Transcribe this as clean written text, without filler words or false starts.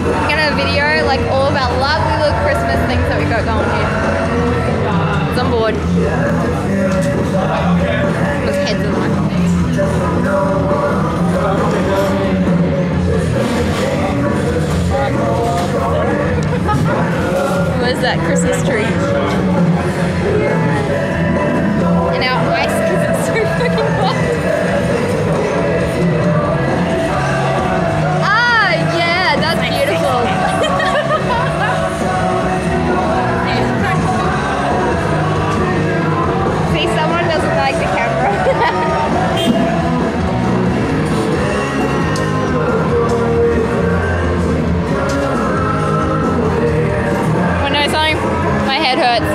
We're gonna video like all of our lovely little Christmas things that we got going here. It's on board. With heads in line. Where's that Christmas tree? And our ice because it's so fucking hot. Ah, yeah, that's beautiful. See, someone doesn't like the camera. Wanna know something? My head hurts.